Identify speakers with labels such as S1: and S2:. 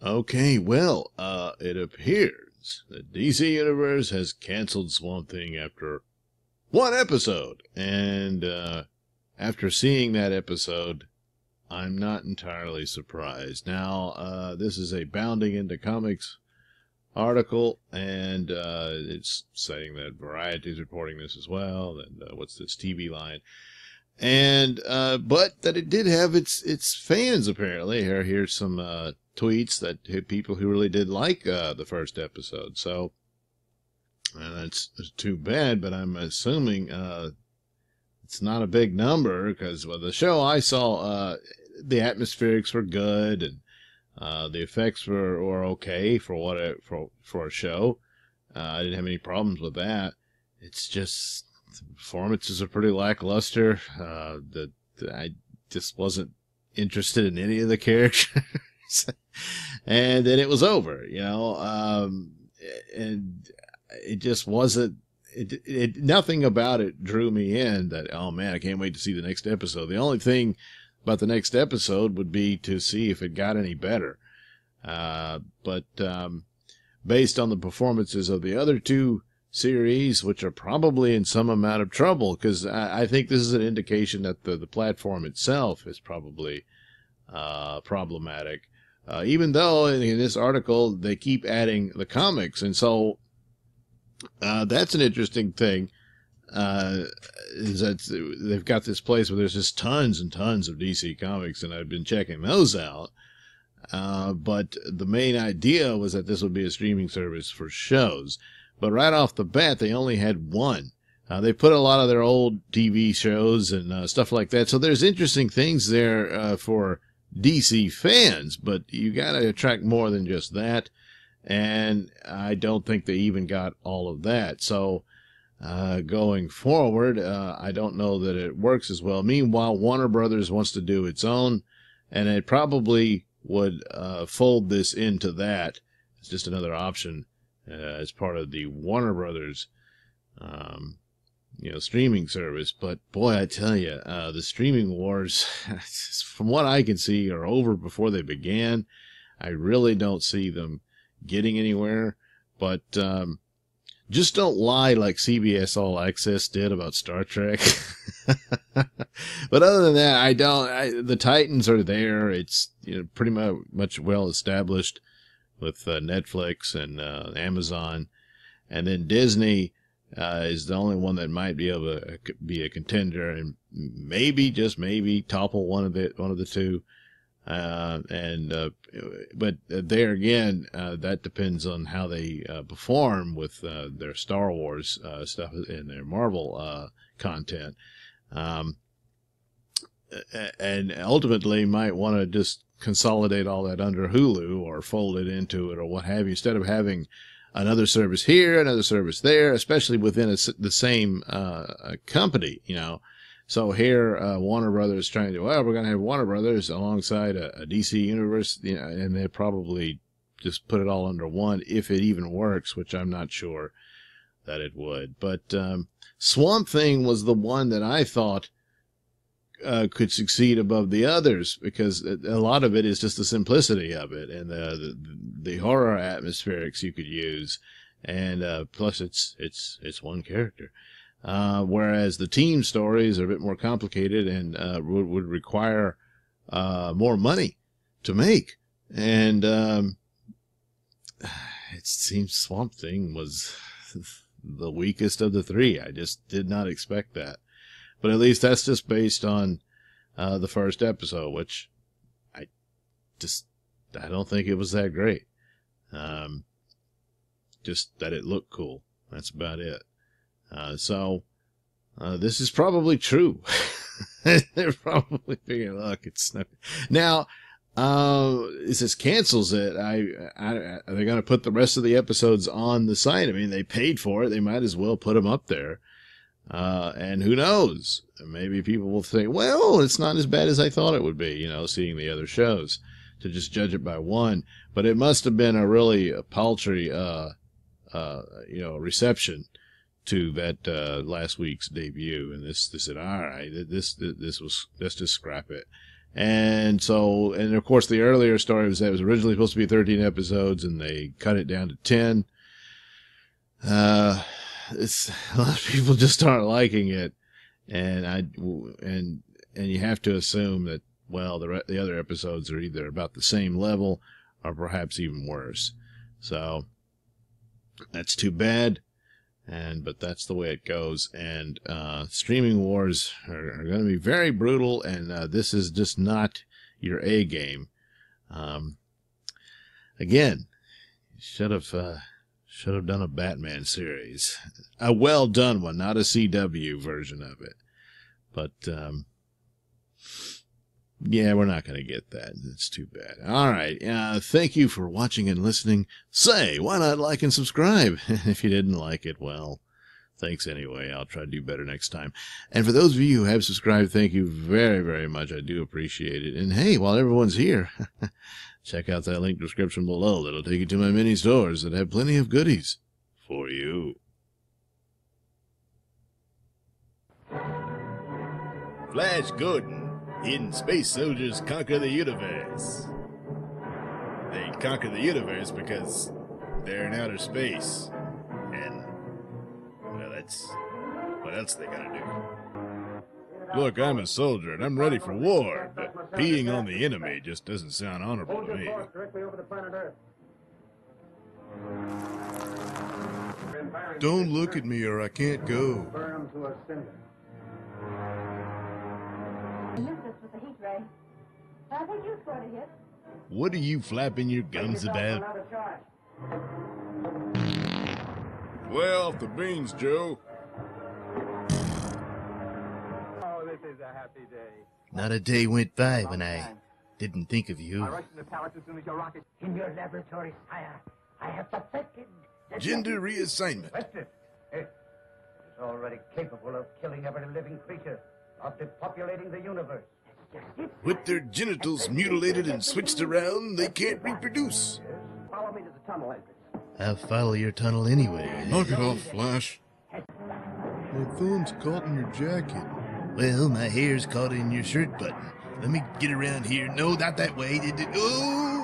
S1: Okay, well, it appears that DC Universe has canceled Swamp Thing after one episode. And after seeing that episode, I'm not entirely surprised. Now, this is a Bounding Into Comics article, and it's saying that Variety is reporting this as well. And what's this TV line? And but that it did have its fans apparently. Here's some tweets that hit people who really did like the first episode. So that's too bad, but I'm assuming it's not a big number because the show I saw, the atmospherics were good and the effects were okay for for a show. I didn't have any problems with that. It's just the performances are pretty lackluster. I just wasn't interested in any of the characters. And then it was over, and it just wasn't, nothing about it drew me in that, oh man, I can't wait to see the next episode. The only thing about the next episode would be to see if it got any better. But based on the performances of the other two series, which are probably in some amount of trouble, because I think this is an indication that the platform itself is probably problematic. Even though in this article they keep adding the comics, and so that's an interesting thing. Is that they've got this place where there's just tons and tons of DC comics, and I've been checking those out. But the main idea was that this would be a streaming service for shows. But right off the bat, they only had one. They put a lot of their old TV shows and stuff like that. So there's interesting things there for DC fans, but you got to attract more than just that. And I don't think they even got all of that. So going forward, I don't know that it works as well. Meanwhile, Warner Brothers wants to do its own, and it probably would fold this into that. It's just another option as part of the Warner Brothers, streaming service. But boy, I tell you, the streaming wars, from what I can see, are over before they began. I really don't see them getting anywhere. But just don't lie like CBS All Access did about Star Trek. But other than that, the Titans are there. It's pretty much well established with Netflix and Amazon, and then Disney is the only one that might be able to be a contender, and maybe, just maybe, topple one of the two. But there again, that depends on how they perform with their Star Wars stuff and their Marvel content, and ultimately might want to just consolidate all that under Hulu or fold it into it or what have you, instead of having another service here, another service there, especially within the same company, So here, Warner Brothers trying to, we're going to have Warner Brothers alongside a DC Universe, and they probably just put it all under one, if it even works, which I'm not sure that it would. But Swamp Thing was the one that I thought could succeed above the others, because a lot of it is just the simplicity of it and the horror atmospherics you could use, and plus it's one character. Whereas the team stories are a bit more complicated and would require more money to make. And it seems Swamp Thing was the weakest of the three. I just did not expect that. But at least that's just based on the first episode, which I don't think it was that great. Just that it looked cool. That's about it. So this is probably true. They're probably figuring, look, it's not. Now, this cancels it. Are they going to put the rest of the episodes on the site? I mean, they paid for it. They might as well put them up there. And who knows? Maybe people will think, well, it's not as bad as I thought it would be, seeing the other shows, to just judge it by one. But it must have been a really paltry, reception to that last week's debut, and this said, all right, let's just scrap it. And so, and of course, the earlier story was that it was originally supposed to be 13 episodes, and they cut it down to 10. It's a lot of people just aren't liking it, and you have to assume that, well, the other episodes are either about the same level or perhaps even worse. So that's too bad. But that's the way it goes. And streaming wars are going to be very brutal, and this is just not your A game. Again, should have done a Batman series, a well done one, not a CW version of it. But yeah, we're not going to get that. It's too bad. All right. Thank you for watching and listening. Say, why not like and subscribe? If you didn't like it, well, thanks anyway. I'll try to do better next time. And for those of you who have subscribed, thank you very, very much. I do appreciate it. And hey, while everyone's here, check out that link description below. That'll take you to my mini stores that have plenty of goodies for you. Flash Gordon. In Space Soldiers Conquer the Universe. They conquer the universe because they're in outer space. And, well, that's... what else they gotta do? Look, I'm a soldier and I'm ready for war, but peeing on the enemy just doesn't sound honorable to me. Don't look at me or I can't go. What are you flapping your gums about? Well, off the beans, Joe.
S2: Oh, this is a happy day.
S1: Not a day went by when I didn't think of you.
S2: In your laboratory, sire, I have perfected
S1: Gender reassignment.
S2: It is already capable of killing every living creature, of depopulating the universe.
S1: With their genitals mutilated and switched around, they can't reproduce.
S2: Follow me to the tunnel entrance.
S1: I'll follow your tunnel anyway.
S3: Knock it off, Flash. My thumb's caught in your jacket.
S1: Well, my hair's caught in your shirt button. Let me get around here. No, not that way. Oh!